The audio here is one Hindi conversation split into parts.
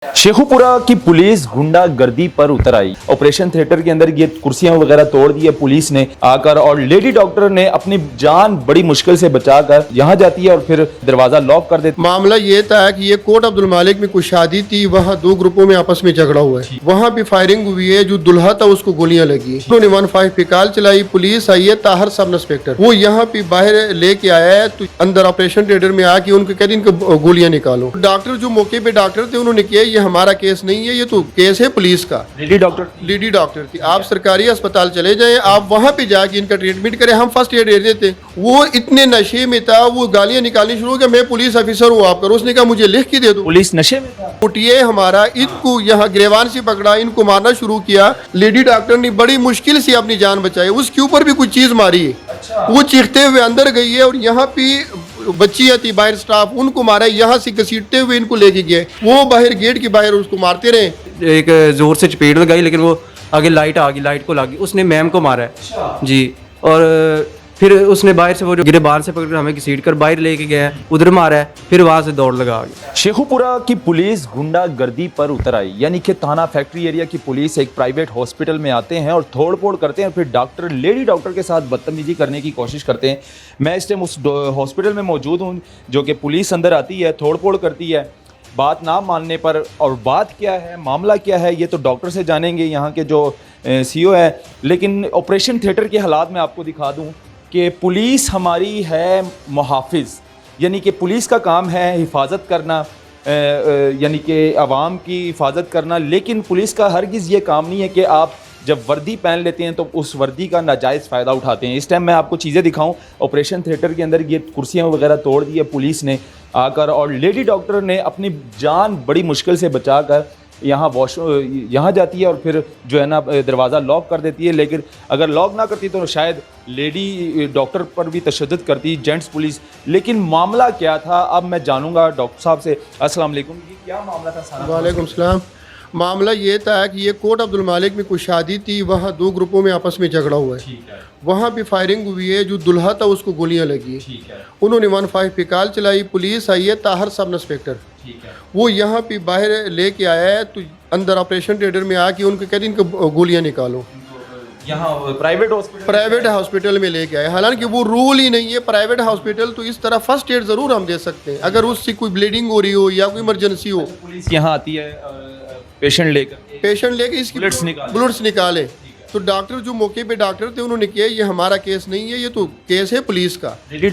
शेखुपुरा की पुलिस गुंडागर्दी पर उतर आई। ऑपरेशन थिएटर के अंदर ये कुर्सियां वगैरह तोड़ दी है पुलिस ने आकर, और लेडी डॉक्टर ने अपनी जान बड़ी मुश्किल से बचाकर यहां जाती है और फिर दरवाजा लॉक कर देती है। मामला ये था कि ये कोट अब्दुल मालिक में कुछ शादी थी, वहाँ दो ग्रुपों में आपस में झगड़ा हुआ है, वहाँ भी फायरिंग हुई है। जो दुल्हा था उसको गोलियां लगी, उन्होंने 15 पे कॉल चलाई, पुलिस आई है, ताहर सब इंस्पेक्टर वो यहाँ पे बाहर लेके आया है, तो अंदर ऑपरेशन थिएटर में आके उनको कहते इनको गोलियां निकालो। डॉक्टर जो मौके पे डॉक्टर थे उन्होंने किया ये हमारा केस नहीं है, ये तो केस है पुलिस का। लेडी डॉक्टर थी। आप सरकारी अस्पताल चले जाएं, आप वहाँ पे जाके इनका ट्रीटमेंट करें, हम फर्स्ट एड दे देते। वो इतने नशे में था, वो गालियां निकालनी शुरू हो गया, मैं पुलिस ऑफिसर हूँ आप करो। उसने कहा मुझे लिख के दे दो। पुलिस नशे में था। उठिए हमारा इनको यहाँ गिरवान से पकड़ा, इनको मारना शुरू किया। लेडी डॉक्टर ने बड़ी मुश्किल से अपनी जान बचाई, उसके ऊपर भी कुछ चीज मारी है। वो चीखते हुए अंदर गई है और यहाँ पे बच्चियाँ थी बाहर स्टाफ, उनको मारा, यहाँ से घसीटते हुए इनको लेके गए। वो बाहर गेट के बाहर उसको मारते रहे। एक जोर से चपेट लगाई, लेकिन वो आगे लाइट आ गई, लाइट को लगी, उसने मैम को मारा है जी। और फिर उसने बाहर से वो जो गिरबान से पकड़ हमें घसीट कर बाहर लेके गया है, उधर मारा है, फिर वहाँ से दौड़ लगा गया। शेखुपुरा की पुलिस गुंडागर्दी पर उतर आई, यानी कि थाना फैक्ट्री एरिया की पुलिस एक प्राइवेट हॉस्पिटल में आते हैं और तोड़फोड़ करते हैं, फिर डॉक्टर लेडी डॉक्टर के साथ बदतमीजी करने की कोशिश करते हैं। मैं इस टाइम उस हॉस्पिटल में मौजूद हूँ, जो कि पुलिस अंदर आती है, तोड़फोड़ करती है बात ना मानने पर। और बात क्या है, मामला क्या है, ये तो डॉक्टर से जानेंगे, यहाँ के जो सीईओ है। लेकिन ऑपरेशन थिएटर के हालात में आपको दिखा दूँ कि पुलिस हमारी है मुहाफिज, यानी कि पुलिस का काम है हिफाजत करना, यानी कि आवाम की हिफाजत करना। लेकिन पुलिस का हरगिज़ ये काम नहीं है कि आप जब वर्दी पहन लेते हैं तो उस वर्दी का नाजायज़ फ़ायदा उठाते हैं। इस टाइम मैं आपको चीज़ें दिखाऊं, ऑपरेशन थिएटर के अंदर ये कुर्सियां वगैरह तोड़ दी है पुलिस ने आकर, और लेडी डॉक्टर ने अपनी जान बड़ी मुश्किल से बचाकर यहाँ जाती है और फिर जो है ना दरवाज़ा लॉक कर देती है। लेकिन अगर लॉक ना करती तो शायद लेडी डॉक्टर पर भी तशद्दुद करती जेंट्स पुलिस। लेकिन मामला क्या था, अब मैं जानूंगा डॉक्टर साहब से। अस्सलाम वालेकुम, ये क्या मामला था सारा? वालेकुम सलाम। मामला ये था कि ये कोट अब्दुल मालिक में कुछ शादी थी, वहाँ दो ग्रुपों में आपस में झगड़ा हुआ है, वहाँ भी फायरिंग हुई है। जो दुल्हा था उसको गोलियां लगी, उन्होंने 15 पे कॉल चलाई, पुलिस आई है, ताहर सब इंस्पेक्टर वो यहाँ पे बाहर लेके आया है, तो अंदर ऑपरेशन थिएटर में आके उनको कहते इनको गोलियां निकालो। यहाँ प्राइवेट हॉस्पिटल में लेके आए, हालांकि वो रूल ही नहीं है प्राइवेट हॉस्पिटल, तो इस तरह फर्स्ट एड जरूर हम दे सकते हैं अगर उससे कोई ब्लीडिंग हो रही हो या कोई इमरजेंसी हो। पुलिस यहाँ आती है पेशेंट लेकर इसकी बुलेट्स निकाले। तो डॉक्टर जो मौके पे डॉक्टर थे उन्होंने किया ये हमारा केस नहीं है, ये तो केस है पुलिस का। लेडी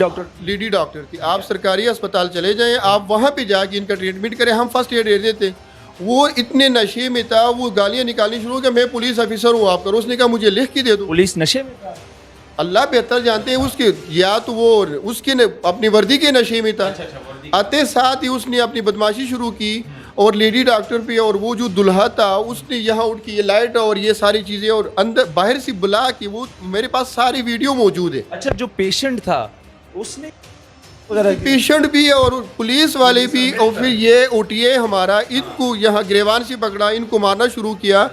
डॉक्टर थी। आप सरकारी अस्पताल चले जाएं, आप वहाँ पे जाके इनका ट्रीटमेंट करें, हम फर्स्ट एड दे देते। वो इतने नशे में था, वो गालियां निकालनी शुरू हो गया, मैं पुलिस ऑफिसर हूँ आप करो। उसने कहा मुझे लिख के दे दो। पुलिस नशे में था, अल्लाह बेहतर जानते हैं उसके, या तो वो उसके अपनी वर्दी के नशे में था। आते साथ ही उसने अपनी बदमाशी शुरू की और लेडी डॉक्टर पे, और वो जो दुल्हा था उसने यहाँ उठ के ये लाइट और ये सारी चीज़ें और अंदर बाहर से बुला के, वो मेरे पास सारी वीडियो मौजूद है। अच्छा, जो पेशेंट था उसने पेशेंट भी है और पुलिस वाले भी, और फिर ये उठिए हमारा इनको यहाँ गिरवान से पकड़ा, इनको मारना शुरू किया।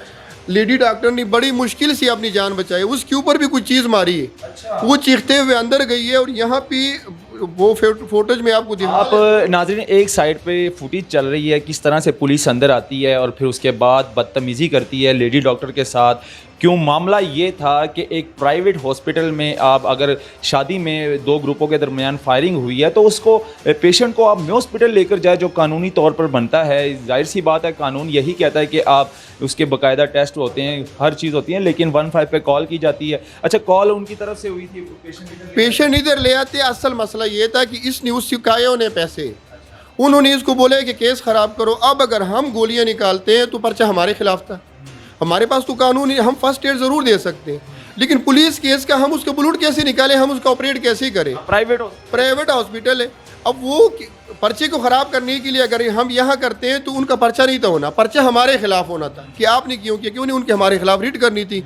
लेडी डॉक्टर ने बड़ी मुश्किल से अपनी जान बचाई, उसके ऊपर भी कुछ चीज़ मारी है। वो चीखते हुए अंदर गई है और यहाँ पे वो फोटोज में आपको दिखा। आप नाज़रीन, एक साइड पे फुटेज चल रही है किस तरह से पुलिस अंदर आती है और फिर उसके बाद बदतमीज़ी करती है लेडी डॉक्टर के साथ। क्यों? मामला ये था कि एक प्राइवेट हॉस्पिटल में आप अगर शादी में दो ग्रुपों के दरमियान फायरिंग हुई है तो उसको पेशेंट को आप में हॉस्पिटल लेकर जाए, जो कानूनी तौर पर बनता है। जाहिर सी बात है, कानून यही कहता है कि आप उसके बाकायदा टेस्ट होते हैं, हर चीज़ होती है। लेकिन 15 पे कॉल की जाती है। अच्छा, कॉल उनकी तरफ से हुई थी, पेशेंट इधर ले आते। असल मसला ये था कि इसने उस चुकाए उन्हें पैसे, उन्होंने इसको बोले कि केस ख़राब करो। अब अगर हम गोलियां निकालते हैं तो पर्चा हमारे खिलाफ था, हमारे पास तो कानून है, हम फर्स्ट एड ज़रूर दे सकते हैं। लेकिन पुलिस केस का हम उसका बुलेट कैसे निकालें, हम उसका ऑपरेट कैसे करें? प्राइवेट हॉस्पिटल है। अब वो पर्चे को ख़राब करने के लिए अगर हम यहाँ करते हैं तो उनका पर्चा नहीं था होना, पर्चा हमारे खिलाफ होना था कि आपने क्यों किया, क्यों नहीं उनके हमारे खिलाफ रीड करनी थी।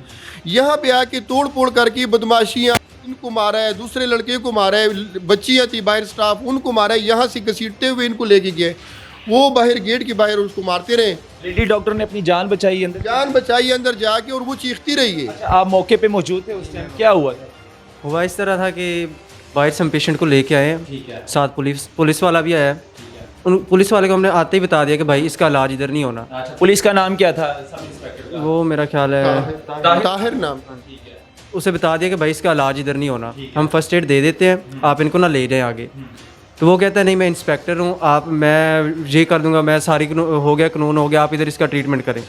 यहाँ पे आके तोड़ फोड़ करके बदमाशियाँ, इनको मारा है, दूसरे लड़के को मारा है, बच्चियाँ थी बाहर स्टाफ, उनको मारा है, यहाँ से घसीटते हुए इनको लेके गए। वो बाहर गेट के बाहर उसको मारते रहे। लेडी डॉक्टर ने अपनी जान बचाई अंदर जाके, और वो चीखती रही है। अच्छा, आप मौके पे मौजूद थे उस टाइम, क्या हुआ था? हुआ इस तरह था कि बाहर से हम पेशेंट को लेके आए, साथ पुलिस वाला भी आया। उन पुलिस वाले को हमने आते ही बता दिया कि भाई इसका इलाज इधर नहीं होना। अच्छा, पुलिस का नाम क्या था सब इंस्पेक्टर का? वो मेरा ख्याल है ताहिर नाम। उसे बता दिया कि भाई इसका इलाज इधर नहीं होना, हम फर्स्ट एड दे देते हैं, आप इनको ना ले जाएं आगे। तो वो कहता है नहीं मैं इंस्पेक्टर हूँ, आप मैं ये कर दूंगा, मैं सारी हो गया कानून हो गया, आप इधर इसका ट्रीटमेंट करें,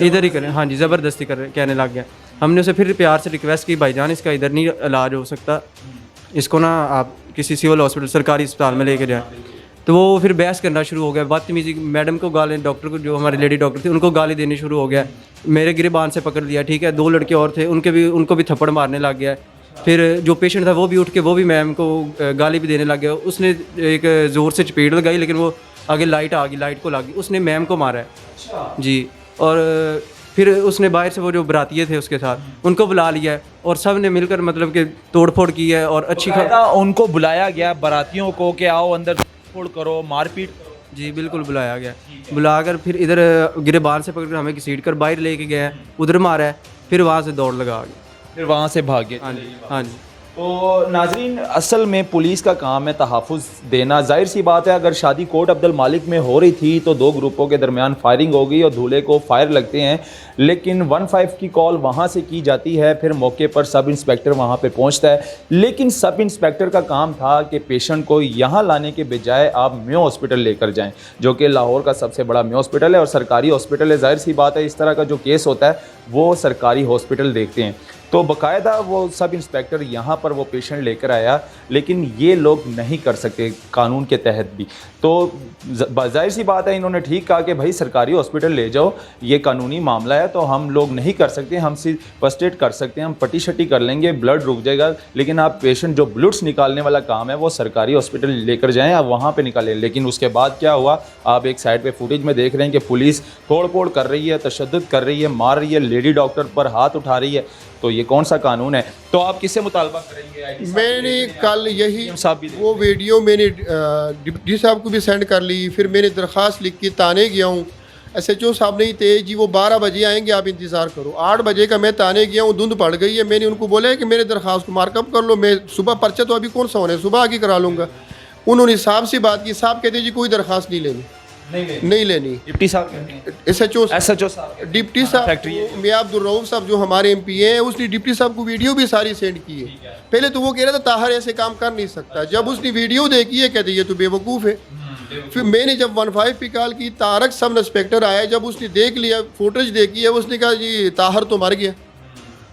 इधर ही करें। हाँ जी, ज़बरदस्ती कहने लग गया। हमने उसे फिर प्यार से रिक्वेस्ट की भाईजान इसका इधर नहीं इलाज हो सकता, इसको ना आप किसी सिविल हॉस्पिटल सरकारी अस्पताल में लेके जाएँ। तो वो फिर बहस करना शुरू हो गया, बदतमीजी, मैडम को गाली, डॉक्टर को, जो हमारी लेडी डॉक्टर थी उनको गाली देनी शुरू हो गया। मेरे गिरेबान से पकड़ लिया, ठीक है, 2 लड़के और थे उनको भी थप्पड़ मारने लग गया। फिर जो पेशेंट था वो भी उठ के वो भी मैम को गाली भी देने लग गया। उसने एक ज़ोर से चपेट लगाई, लेकिन वो आगे लाइट आ गई, लाइट को लगी, उसने मैम को मारा है जी। और फिर उसने बाहर से वो जो बरातिये थे उसके साथ उनको बुला लिया है और सब ने मिलकर मतलब कि तोड़फोड़ की है। और अच्छी उनको बुलाया गया बारातियों को कि आओ अंदर तोड़ करो, मारपीट करो? जी बिल्कुल बुलाया गया। बुलाकर फिर इधर गिरेबान से पकड़कर हमें घसीट कर बाहर लेके गए हैं, उधर मारा है, फिर वहाँ से दौड़ लगा गया, फिर वहाँ से भागे। हाँ जी, हाँ जी। तो नाजरीन, असल में पुलिस का काम है तहफ़्फ़ुज़ देना। जाहिर सी बात है, अगर शादी कोट अब्दुल मालिक में हो रही थी तो 2 ग्रुपों के दरमियान फायरिंग हो गई और दूल्हे को फायर लगते हैं, लेकिन 15 की कॉल वहाँ से की जाती है, फिर मौके पर सब इंस्पेक्टर वहाँ पे पहुँचता है। लेकिन सब इंस्पेक्टर का काम था कि पेशेंट को यहाँ लाने के बजाय आप मेयो हॉस्पिटल लेकर जाएँ, जो कि लाहौर का सबसे बड़ा मेयो हॉस्पिटल है और सरकारी हॉस्पिटल है। जाहिर सी बात है, इस तरह का जो केस होता है वो सरकारी हॉस्पिटल देखते हैं। तो बाकायदा वो सब इंस्पेक्टर यहाँ पर वो पेशेंट लेकर आया, लेकिन ये लोग नहीं कर सके कानून के तहत भी। तो जाहिर सी बात है, इन्होंने ठीक कहा कि भाई सरकारी हॉस्पिटल ले जाओ, ये कानूनी मामला है, तो हम लोग नहीं कर सकते, हम सिर्फ फर्स्ट एड कर सकते हैं, हम पट्टी शट्टी कर लेंगे, ब्लड रुक जाएगा, लेकिन आप पेशेंट जो ब्लड्स निकालने वाला काम है वो सरकारी हॉस्पिटल लेकर जाएँ, आप वहाँ पर निकालें। लेकिन उसके बाद क्या हुआ, आप एक साइड पर फुटेज में देख रहे हैं कि पुलिस तोड़ फोड़ कर रही है, तशद्दुद कर रही है, मार रही है, लेडी डॉक्टर पर हाथ उठा रही है। तो ये कौन सा कानून है? तो आप किससे मुतालबा करेंगे? मैंने कल यही साहब वो वीडियो मैंने डिप्टी साहब को भी सेंड कर ली, फिर मैंने दरख्वास्त लिख के ताने गया हूँ। SHO साहब नहीं थे जी, वो 12 बजे आएंगे, आप इंतज़ार करो। 8 बजे का मैं ताने गया हूँ, धुंध पड़ गई है। मैंने उनको बोला है कि मेरे दरख्वास्त को मार्कअप कर लो, मैं सुबह पर्चा तो अभी कौन सा होना है, सुबह आके करा लूँगा। उन्होंने साहब से बात की, साहब कहते जी कोई दरख्वास्त नहीं लेनी, नहीं लेनी। डिप्टी साहब कहते हैं, SHO साहब, डिप्टी साहब मियां अब्दुल रऊफ साहब जो हमारे MP हैं, उसने डिप्टी साहब को वीडियो भी सारी सेंड की है। पहले तो वो कह रहा था ताहर ऐसे काम कर नहीं सकता, जब उसने वीडियो देखी है कहते ये तो बेवकूफ़ है। फिर मैंने जब 15 पे कॉल की, तारक सब इंस्पेक्टर आया, जब उसने देख लिया, फुटेज देखी है, उसने कहा जी ताहर तो मर गया,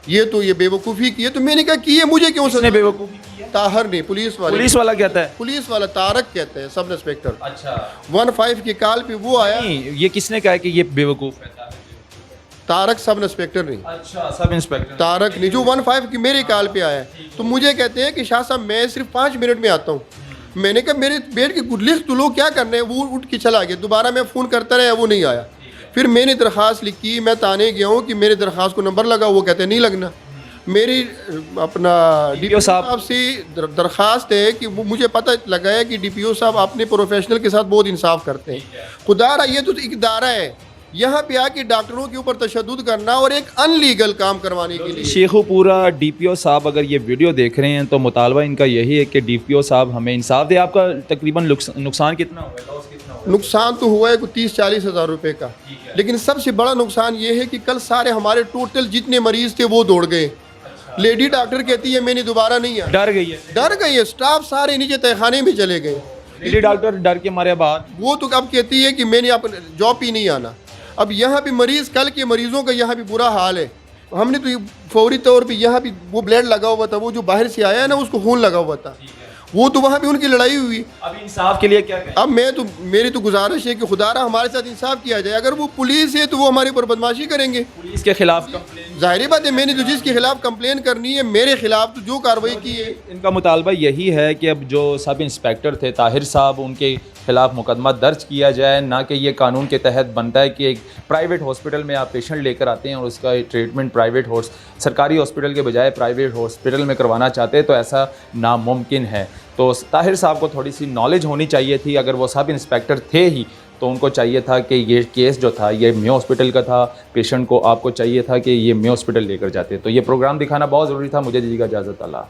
ये बेवकूफ़ी की है। तो मैंने कहा की है, मुझे क्यों सजा? बेवकूफ़ी ताहर ने, पुलिस वाला कहता है, पुलिस वाला तारक कहते हैं, सब इंस्पेक्टर। अच्छा, 15 की कॉल पे वो आया। ये किसने कहा कि ये बेवकूफ़ है? तारक सब इंस्पेक्टर नहीं, अच्छा, सब इंस्पेक्टर तारक नहीं, जो 15 की मेरी कॉल पे आया। तो मुझे कहते हैं कि शाह साहब मैं सिर्फ 5 मिनट में आता हूँ। मैंने कहा मेरे बेट की लिख तो लो, क्या करने? वो उठ के चला गया, दोबारा मैं फ़ोन करता रहा, वो नहीं आया। फिर मैंने दरख्वास्त लिखी, मैं ताने गया हूँ कि मेरे दरख्वास्त को नंबर लगा, वो कहते नहीं लगना। मेरी अपना DPO साहब से दरख्वास्त है कि वो मुझे पता लगा है कि DPO साहब अपने प्रोफेशनल के साथ बहुत इंसाफ करते हैं। खुदारा ये तो एक इदारा है, यहाँ पे आके डॉक्टरों के ऊपर तशद्दुद करना और एक अनलीगल काम करवाने के लिए। शेखुपुरा DPO साहब अगर ये वीडियो देख रहे हैं तो मुतालबा इनका यही है कि DPO साहब हमें इंसाफ दे। आपका तकरीबन नुकसान कितना हुआ? नुकसान तो हुआ है 30-40 हज़ार रुपये का, लेकिन सबसे बड़ा नुकसान ये है कि कल सारे हमारे टोटल जितने मरीज थे वो दौड़ गए। लेडी डॉक्टर कहती है मैंने दोबारा नहीं आया, डर गई है। स्टाफ सारे नीचे तहखाने में चले गए। लेडी डॉक्टर डर के मारे बाद वो तो अब कहती है कि मैंने अपने जॉब ही नहीं आना। अब यहाँ पे मरीज़, कल के मरीज़ों का यहाँ पे बुरा हाल है। हमने तो फौरी तौर पे यहाँ पे वो ब्लड लगा हुआ था, वो जो बाहर से आया है ना उसको खून लगा हुआ था, वो तो वहाँ पे उनकी लड़ाई हुई। अब इंसाफ के लिए क्या करें? अब मेरी तो गुजारिश है कि खुदारा हमारे साथ इंसाफ किया जाए। अगर वो पुलिस है तो वो हमारे ऊपर बदमाशी करेंगे। पुलिस के खिलाफ जाहिर बात है, मैंने तो जिसके खिलाफ कंप्लेन करनी है, मेरे खिलाफ तो जो कार्रवाई की है। इनका मुतालबा यही है कि अब जो सब इंस्पेक्टर थे ताहिर साहब, उनके खिलाफ मुकदमा दर्ज किया जाए, ना कि ये कानून के तहत बनता है कि एक प्राइवेट हॉस्पिटल में आप पेशेंट लेकर आते हैं और उसका ट्रीटमेंट सरकारी हॉस्पिटल के बजाय प्राइवेट हॉस्पिटल में करवाना चाहते हैं, तो ऐसा नामुमकिन है। तो ताहिर साहब को थोड़ी सी नॉलेज होनी चाहिए थी। अगर वो सब इंस्पेक्टर थे ही तो उनको चाहिए था कि ये केस जो था ये मेयो हॉस्पिटल का था, पेशेंट को आपको चाहिए था कि ये मेयो हॉस्पिटल लेकर जाते। तो ये प्रोग्राम दिखाना बहुत ज़रूरी था। मुझे दीजिएगा इजाज़त। अल्लाह।